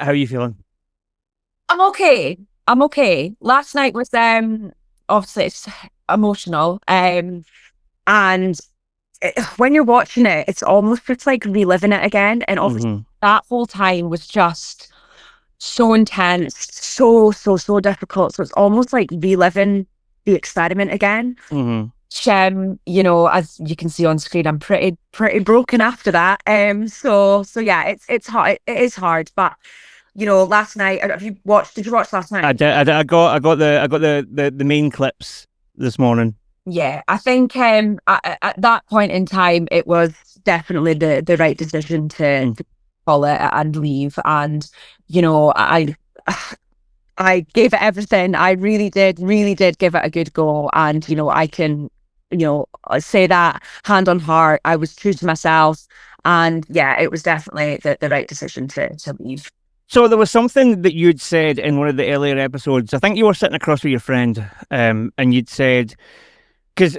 How are you feeling? I'm okay. I'm okay. Last night was obviously it's emotional. And when you're watching it, it's almost just like reliving it again. And obviously Hmm. that whole time was just so intense, so difficult. So it's almost like reliving the experiment again. Hmm. As you can see on screen, I'm pretty broken after that. So yeah, it's hard. It is hard, but last night, have you watched? Did you watch last I night? did. I got the main clips this morning. Yeah, I think at that point in time, it was definitely the right decision Mm. to call it and leave. And you know, I gave it everything. I really did give it a good go. And I can, say that hand on heart. I was true to myself, and yeah, it was definitely the right decision to leave. So there was something that you'd said in one of the earlier episodes. I think you were sitting across with your friend, and you'd said, because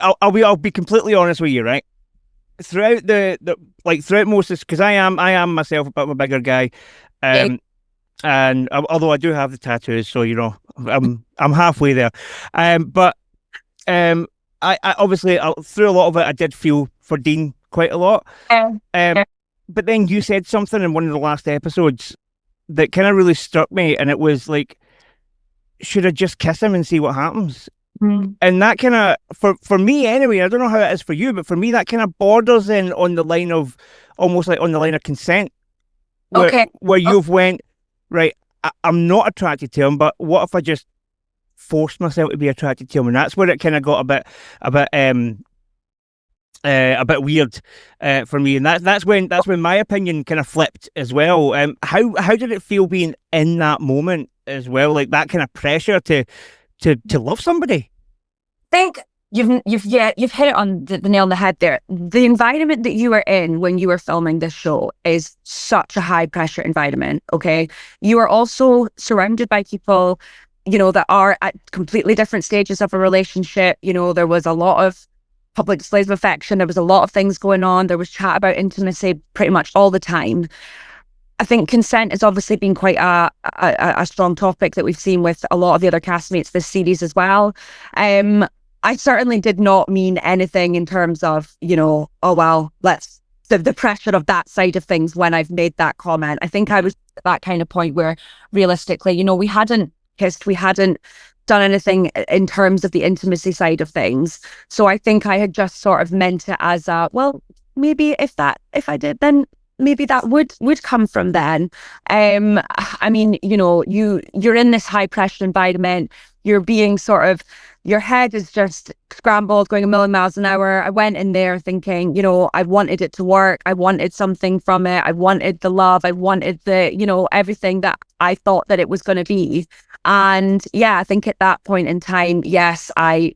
I'll be completely honest with you, right? Throughout throughout most of because I am myself a bit of a bigger guy, Yeah. um, and although I do have the tattoos, so I'm halfway there, but um, I obviously through a lot of it I did feel for Dean quite a lot, um, Yeah. but then you said something in one of the last episodes that kind of really struck me, and it was like, should I just kiss him and see what happens? Mm. And that kind of for me anyway, I don't know how it is for you, but for me that kind of borders in on the line of almost like on the line of consent, where Okay. where Oh, you've went right. I'm not attracted to him, but what if I just forced myself to be attracted to him? And that's where it kind of got a bit a bit weird for me, and that's when my opinion kind of flipped as well. How did it feel being in that moment as well, like that kind of pressure to love somebody? think you've hit it on the nail on the head there. The environment that you were in when you were filming this show is such a high pressure environment. Okay, you are also surrounded by people, that are at completely different stages of a relationship. There was a lot of public displays of affection. There was a lot of things going on. There was chat about intimacy pretty much all the time. I think consent has obviously been quite a strong topic that we've seen with a lot of the other castmates this series as well. I certainly did not mean anything in terms of, oh, well, the pressure of that side of things when I've made that comment. I think I was at that kind of point where realistically, we hadn't kissed, we hadn't done anything in terms of the intimacy side of things. So I think I had just sort of meant it as well, maybe if I did, then maybe that would come from then. I mean, you're in this high pressure environment. You're being sort of your head is just scrambled, going a million miles an hour. I went in there thinking, I wanted it to work. I wanted something from it. I wanted the love. I wanted everything that I thought that it was going to be. And yeah, I think at that point in time, yes, I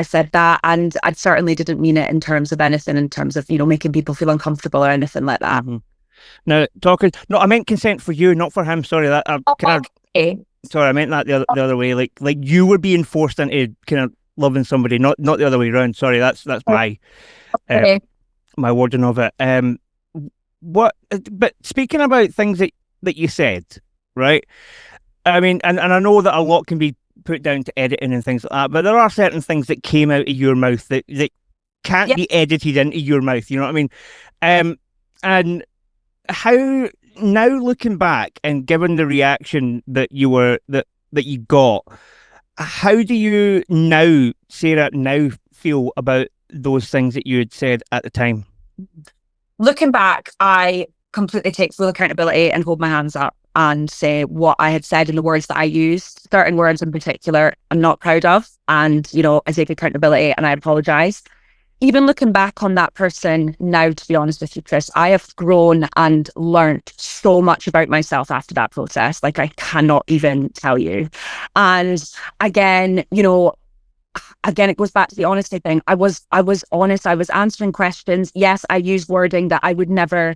said that, and I certainly didn't mean it in terms of anything, in terms of making people feel uncomfortable or anything like that. Hmm. Now, talking, no, I meant consent for you, not for him. Sorry, that I kind of, Okay. sorry, I meant that the other way. Like you were being forced into kind of loving somebody, not the other way around. Sorry, that's uh, Okay. my wording of it. What? But speaking about things that you said, right? I mean, and I know that a lot can be put down to editing and things like that, but there are certain things that came out of your mouth that can't Yeah. be edited into your mouth. You know what I mean? And how now looking back and given the reaction that you got, how do you now, Sarah, now feel about those things that you had said at the time? Looking back, I completely take full accountability and hold my hands up and say what I had said and the words that I used, certain words in particular, I'm not proud of. And, I take accountability and I apologize. Even looking back on that person now, to be honest with you, Chris, I have grown and learned so much about myself after that process. Like I cannot even tell you. And again, it goes back to the honesty thing. I was honest. I was answering questions. Yes, I used wording that I would never,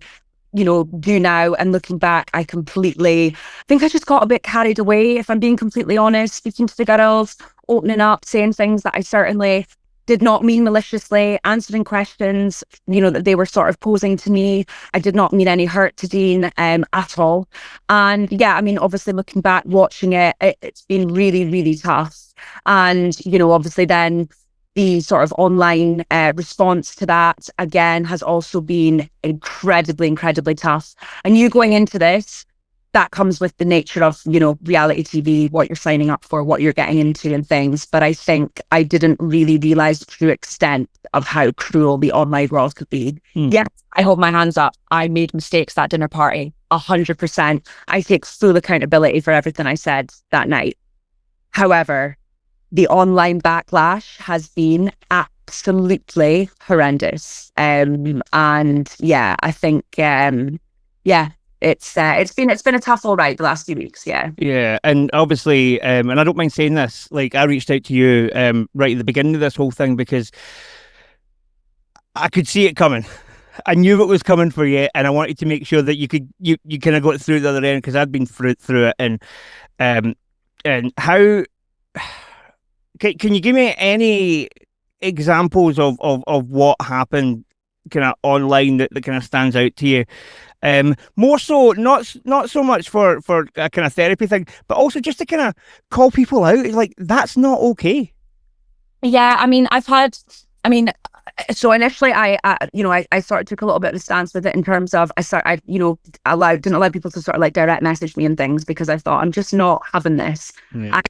do now. And looking back, I think I just got a bit carried away, if I'm being completely honest, speaking to the girls, opening up, saying things that I certainly did not mean maliciously, answering questions, that they were sort of posing to me. I did not mean any hurt to Dean at all. And yeah, I mean, obviously looking back, watching it's been really, really tough. And, obviously then the sort of online response to that, again, has also been incredibly, incredibly tough. And you going into this, that comes with the nature of, reality TV, what you're signing up for, what you're getting into and things. But I think I didn't really realize the true extent of how cruel the online world could be. Yes, I hold my hands up. I made mistakes that dinner party, 100%. I take full accountability for everything I said that night. However, the online backlash has been absolutely horrendous. And yeah, I think, yeah, it's been a tough all right the last few weeks. Yeah, and obviously, and I don't mind saying this, like I reached out to you right at the beginning of this whole thing because I could see it coming. I knew it was coming for you, and I wanted to make sure that you kind of got through the other end because I'd been through it, and how can you give me any examples of what happened kind of online that kind of stands out to you? More so, not so much for a kind of therapy thing, but also just to kind of call people out. Like that's not okay. Yeah, I mean, so initially I sort of took a little bit of a stance with it in terms of didn't allow people to sort of like direct message me and things because I thought I'm just not having this. Yeah.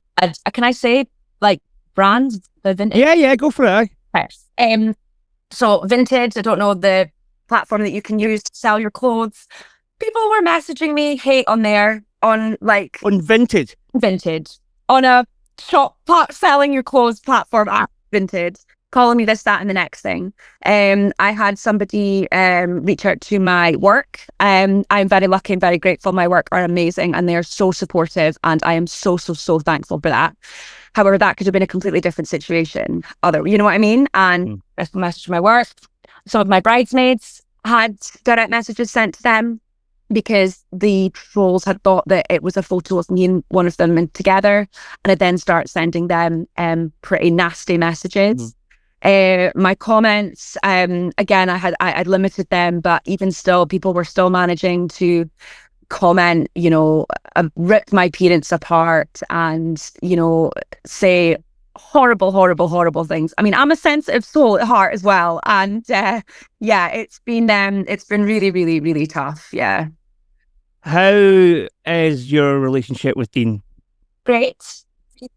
Can I say like brands, the Vintage? Yeah, go for it. Okay. So Vintage, I don't know the platform that you can use to sell your clothes. People were messaging me hate on there on Vintage on a shop selling your clothes platform at Vintage, calling me this, that, and the next thing. I had somebody reach out to my work. I'm very lucky and very grateful. My work are amazing and they are so supportive, and I am so thankful for that. However, that could have been a completely different situation. You know what I mean? And that's the message to my work. Some of my bridesmaids had direct messages sent to them because the trolls had thought that it was a photo of me and one of them together, and I then start sending them pretty nasty messages. My comments, again, I'd limited them, but even still, people were still managing to comment, rip my parents apart and, say horrible things. I mean, I'm a sensitive soul at heart as well. And yeah, it's been really, really, really tough. Yeah. How is your relationship with Dean? Great.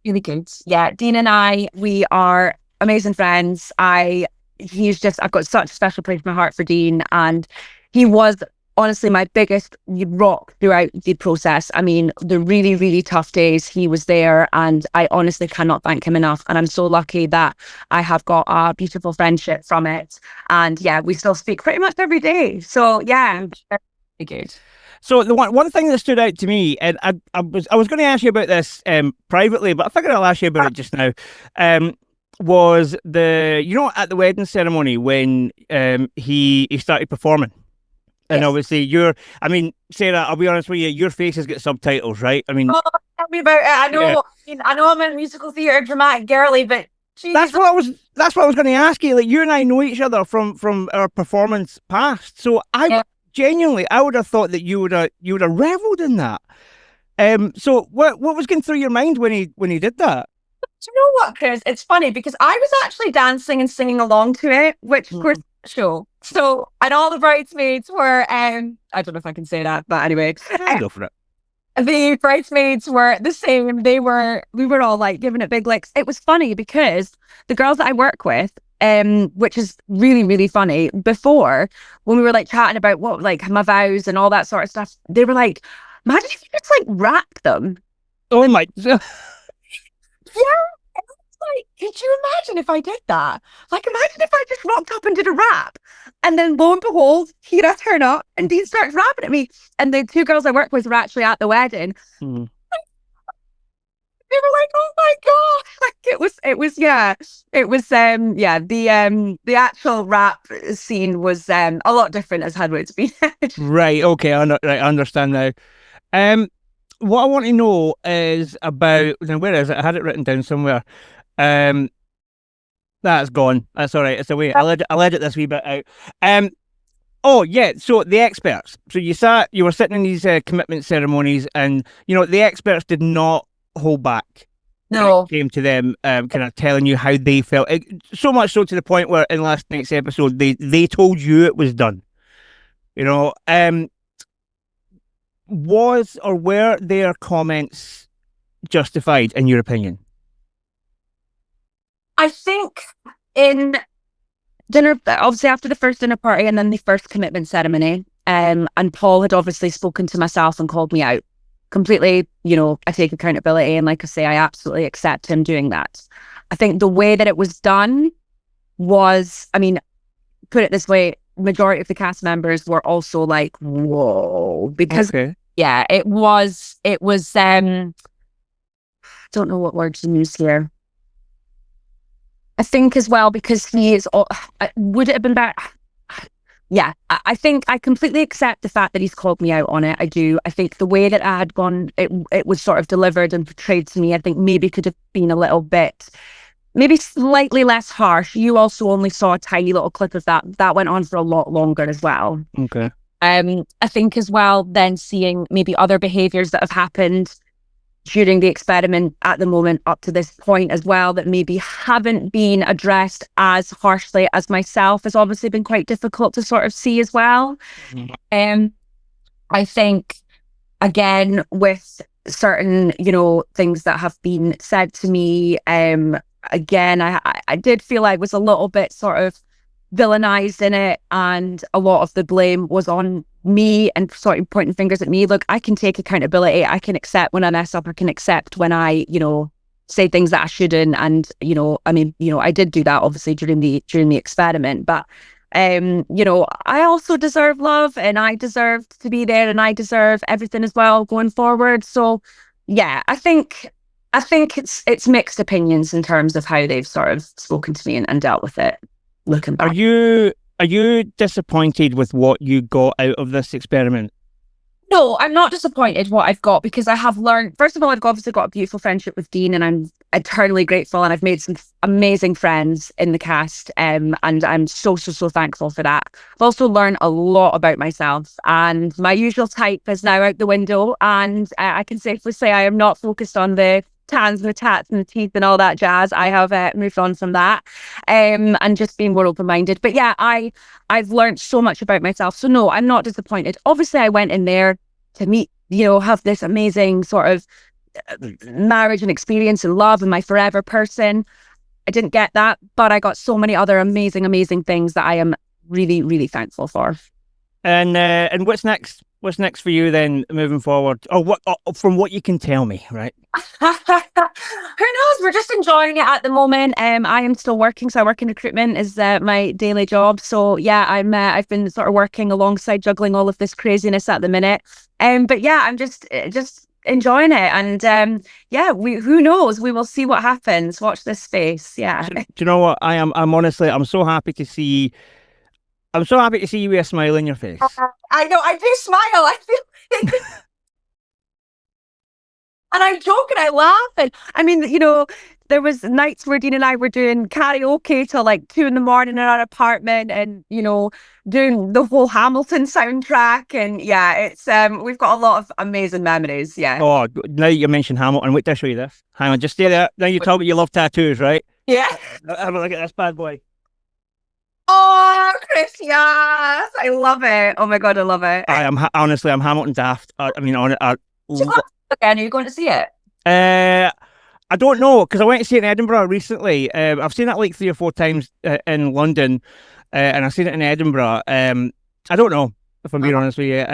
Really good. Yeah. Dean and we are amazing friends. I've got such a special place in my heart for Dean, and he was honestly my biggest rock throughout the process. I mean, the really, really tough days, he was there, and I honestly cannot thank him enough. And I'm so lucky that I have got a beautiful friendship from it. And yeah, we still speak pretty much every day. So yeah, very good. So the one thing that stood out to me, and I was going to ask you about this privately, but I figured I'll ask you about it just now. Was at the wedding ceremony when he started performing. And yes. Obviously Sarah, I'll be honest with you, your face has got subtitles, right? I mean, tell me about it. I know, I know I'm in musical theatre, dramatic girly, but geez. That's what I was going to ask you. Like, you and I know each other from our performance past. So genuinely, I would have thought that you would have reveled in that. So what was going through your mind when he did that? Do you know what, Chris? It's funny because I was actually dancing and singing along to it, which of course show. So, and all the bridesmaids were I don't know if I can say that, but anyway, go for it. The bridesmaids were the same. We were all like giving it big licks. It was funny because the girls that I work with, which is really, really funny, before when we were like chatting about what like my vows and all that sort of stuff, they were like, imagine if you just like rap them. Oh my. Yeah, like, could you imagine if I did that? Like, imagine if I just rocked up and did a rap, and then lo and behold, here I turn up, and Dean starts rapping at me, and the two girls I work with were actually at the wedding. They were like, "Oh my god!" Like the actual rap scene was a lot different as had it's been. Right. Okay. I understand now. What I want to know is about, now where is it? I had it written down somewhere. That's gone. That's all right. It's away. I'll edit this wee bit out. Oh yeah. So the experts. So you were sitting in these commitment ceremonies, and the experts did not hold back when it No. came to them, kind of telling you how they felt. So much so to the point where in last night's episode, they told you it was done. Was or were their comments justified in your opinion? I think in dinner, obviously after the first dinner party and then the first commitment ceremony, and Paul had obviously spoken to myself and called me out completely. I take accountability, and like I say, I absolutely accept him doing that. I think the way that it was done was, I mean, put it this way, majority of the cast members were also like, whoa, because Okay. yeah, it was don't know what word to use here. I think as well, because he is, would it have been better? Yeah, I think I completely accept the fact that he's called me out on it. I do. I think the way that I had gone, it was sort of delivered and portrayed to me, I think maybe could have been a little bit, maybe slightly less harsh. You also only saw a tiny little clip of that. That went on for a lot longer as well. Okay. I think as well, then seeing maybe other behaviors that have happened during the experiment at the moment up to this point as well that maybe haven't been addressed as harshly as myself has obviously been quite difficult to sort of see as well. I think again with certain things that have been said to me, again I did feel I was a little bit sort of villainized in it, and a lot of the blame was on me and sort of pointing fingers at me. Look, I can take accountability. I can accept when I mess up. I can accept when I say things that I shouldn't. And I did do that obviously during the experiment, but I also deserve love, and I deserve to be there, and I deserve everything as well going forward. So yeah, I think it's mixed opinions in terms of how they've sort of spoken to me and dealt with it. Looking back. Are you disappointed with what you got out of this experiment? No, I'm not disappointed what I've got, because I have learned, first of all, I've obviously got a beautiful friendship with Dean, and I'm eternally grateful, and I've made some amazing friends in the cast, and I'm so thankful for that. I've also learned a lot about myself, and my usual type is now out the window, and I can safely say I am not focused on the tans and the tats and the teeth and all that jazz. I have moved on from that, and just being more open-minded. But yeah, I've learned so much about myself. So no, I'm not disappointed. Obviously, I went in there to meet, have this amazing sort of marriage and experience and love and my forever person. I didn't get that, but I got so many other amazing things that I am really thankful for. And what's next? What's next for you then, moving forward? From what you can tell me, right? Who knows? We're just enjoying it at the moment. I am still working, so I work in recruitment is my daily job. So yeah, I've been sort of working alongside juggling all of this craziness at the minute. But yeah, I'm just enjoying it, and yeah, who knows? We will see what happens. Watch this space. Yeah. Do you know what? I'm honestly, I'm so happy to see. I'm so happy to see you with a smile on your face. I know, I do smile. I feel and I'm joking, I laugh. And I mean, there was nights where Dean and I were doing karaoke till like 2 a.m. in our apartment, and doing the whole Hamilton soundtrack. And yeah, it's we've got a lot of amazing memories. Yeah. Oh, now you mentioned Hamilton, wait till I show you this. Hang on, just stay there. Now you told me you love tattoos, right? Yeah. Have a look at this bad boy. Oh, Chris, yes, I love it. Oh my God, I love it. Honestly, I'm Hamilton daft. Again, are you going to see it? I don't know, because I went to see it in Edinburgh recently. I've seen it like 3 or 4 times in London, and I've seen it in Edinburgh. I don't know, if I'm being honest with you.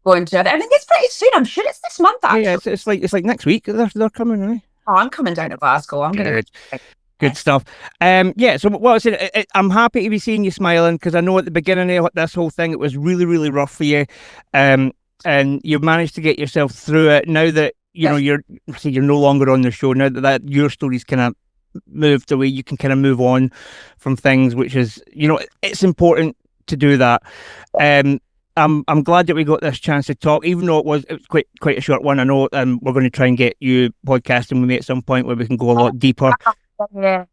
Going to? I think it's pretty soon. I'm sure it's this month. Actually. Yeah, it's like next week. They're coming, right? Oh, I'm coming down to Glasgow. I'm gonna. Good stuff. Yeah, so what I was saying, I'm happy to be seeing you smiling, because I know at the beginning of this whole thing, it was really rough for you. And you've managed to get yourself through it. Now that, you're no longer on the show, now that your story's kind of moved away, you can kind of move on from things, which is, it's important to do that. I'm glad that we got this chance to talk, even though it was quite a short one. I know we're going to try and get you podcasting with me at some point where we can go a lot deeper. Yeah.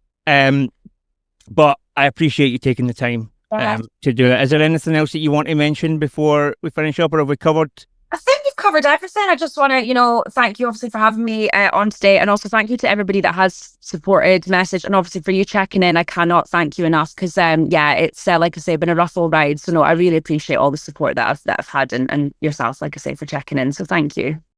But I appreciate you taking the time to do it. Is there anything else that you want to mention before we finish up, or have we covered? I think you've covered everything. I just want to, thank you obviously for having me on today, and also thank you to everybody that has supported message, and obviously for you checking in. I cannot thank you enough because it's like I say, been a rough old ride. So no, I really appreciate all the support that I've had, and yourself, like I say, for checking in. So thank you.